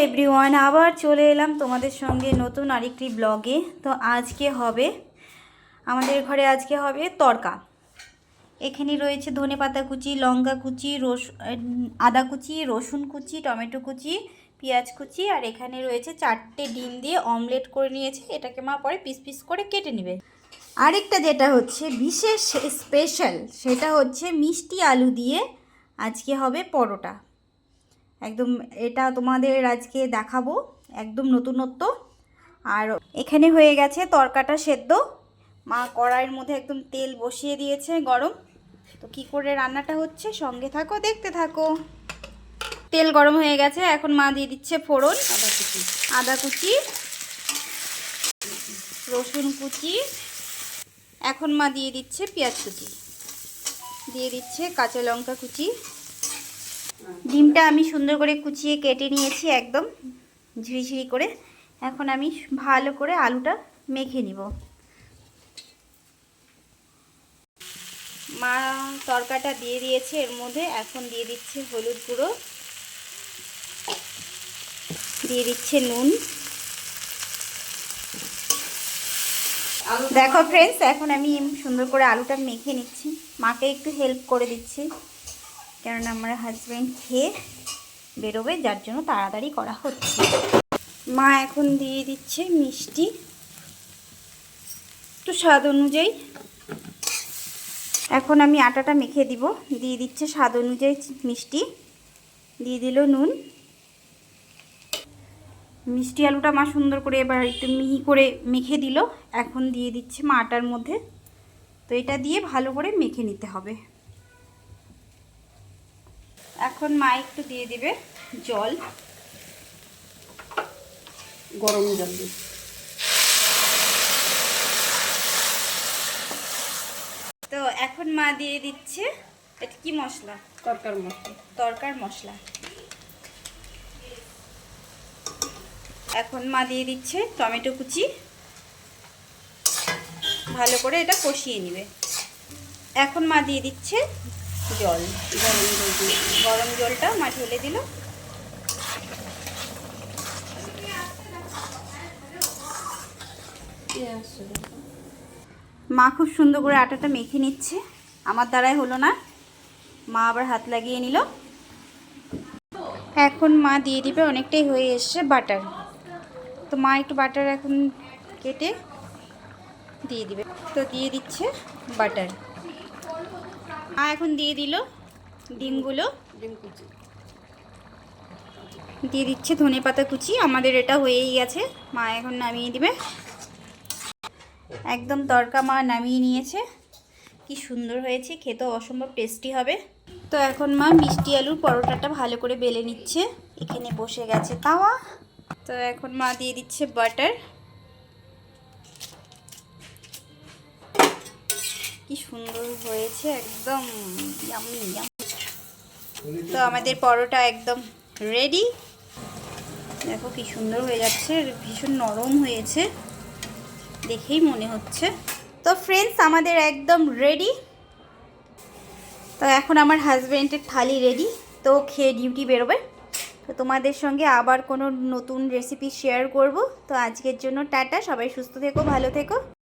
Everyone, আবার চলে এলাম তোমাদের সঙ্গে নতুন আরেকটি ব্লগে। তো আজকে হবে আমাদের ঘরে তড়কা। এখানে রয়েছে ধনেপাতা কুচি, লঙ্কা কুচি, আদা কুচি, রসুন কুচি, টমেটো কুচি, পেঁয়াজ কুচি, আর এখানে রয়েছে 4টে ডিম দিয়ে অমলেট করে নিয়েছে। এটাকে মা পরে পিস পিস করে কেটে নেবে। আরেকটা যেটা হচ্ছে বিশেষ স্পেশাল, সেটা হচ্ছে মিষ্টি আলু দিয়ে আজকে হবে পরোটা। একদম এটা তোমাদের আজকে দেখাবো, একদম নতুনত্ব। আর এখানে হয়ে গেছে তরকাটা সেদ্ধ। মা কড়াইয়ের মধ্যে একদম তেল বসিয়ে দিয়েছে গরম। তো কি করে রান্নাটা হচ্ছে সঙ্গে থাকো, দেখতে থাকো। তেল গরম হয়ে গেছে, এখন মা দিয়ে দিচ্ছে ফোড়ন, আদা কুচি, রসুন কুচি, এখন মা দিয়ে দিচ্ছে পেঁয়াজ কুচি, দিয়ে দিচ্ছে কাঁচা লঙ্কা কুচি। ডিমটা আমি সুন্দর করে কুচিয়ে কেটে নিয়েছি একদম ঝিরিঝিরি করে। এখন আমি ভালো করে আলুটা মেখে নিব। মা তরকাটা দিয়ে দিয়েছে এর মধ্যে। এখন দিয়ে দিচ্ছে হলুদ গুঁড়ো, দিয়ে দিচ্ছে নুন। দেখো ফ্রেন্ডস, এখন আমি সুন্দর করে আলুটা মেখে নিচ্ছি। মাকে একটু হেল্প করে দিচ্ছি, কেননা আমার হাজব্যান্ড খেয়ে বেরোবে, যার জন্য তাড়াতাড়ি করা হচ্ছে। মা এখন দিয়ে দিচ্ছে মিষ্টি একটু স্বাদ অনুযায়ী। এখন আমি আটাটা মেখে দিব, দিয়ে দিচ্ছে স্বাদ অনুযায়ী মিষ্টি, দিয়ে দিল নুন। মিষ্টি আলুটা মা সুন্দর করে এবার একটু মিহি করে মেখে দিল। এখন দিয়ে দিচ্ছে মা আটার মধ্যে। তো এটা দিয়ে ভালো করে মেখে নিতে হবে। এখন মা একটু দিয়ে দিবে জল, গরম জল। তো এখন মা দিয়ে দিচ্ছে এটা কি মশলা, তরকার মশলা। এখন মা দিয়ে দিচ্ছে টমেটো কুচি, ভালো করে এটা কষিয়ে নেবে। এখন মা দিয়ে দিচ্ছে জল, গরম জলটা মা ঢেলে দিল। মা খুব সুন্দর করে আটাটা মেখে নিচ্ছে। আমার দ্বারাই হলো না, মা আবার হাত লাগিয়ে নিল। এখন মা দিয়ে দিবে, অনেকটাই হয়ে এসছে বাটার। তো মা একটু বাটার এখন কেটে দিয়ে দিবে। তো দিয়ে দিচ্ছে বাটার। মা এখন দিয়ে দিল ডিমগুলো, দিয়ে দিচ্ছে ধনেপাতা কুচি। আমাদের এটা হয়েই গেছে, মা এখন নামিয়ে দিবে। একদম তড়কা মা নামিয়ে নিয়েছে। কি সুন্দর হয়েছে, খেতেও অসম্ভব টেস্টি হবে। তো এখন মা মিষ্টি আলুর পরোটাটা ভালো করে বেলে নিচ্ছে। এখানে বসে গেছে তাওয়া। তো এখন মা দিয়ে দিচ্ছে বাটার। কি সুন্দর হয়েছে, একদম ইয়াম্মি ইয়াম্মি। তো আমাদের পরোটা একদম রেডি। দেখো কি সুন্দর হয়ে যাচ্ছে, ভীষণ নরম হয়েছে দেখেই মনে হচ্ছে। তো ফ্রেন্ডস, আমাদের একদম রেডি। তো এখন আমার হাজব্যান্ডের থালি রেডি, তো খেয়ে ডিউটি বেরোবে। তো তোমাদের সঙ্গে আবার কোনো নতুন রেসিপি শেয়ার করব। তো আজকের জন্য টাটা, সবাই সুস্থ থেকো, ভালো থেকো।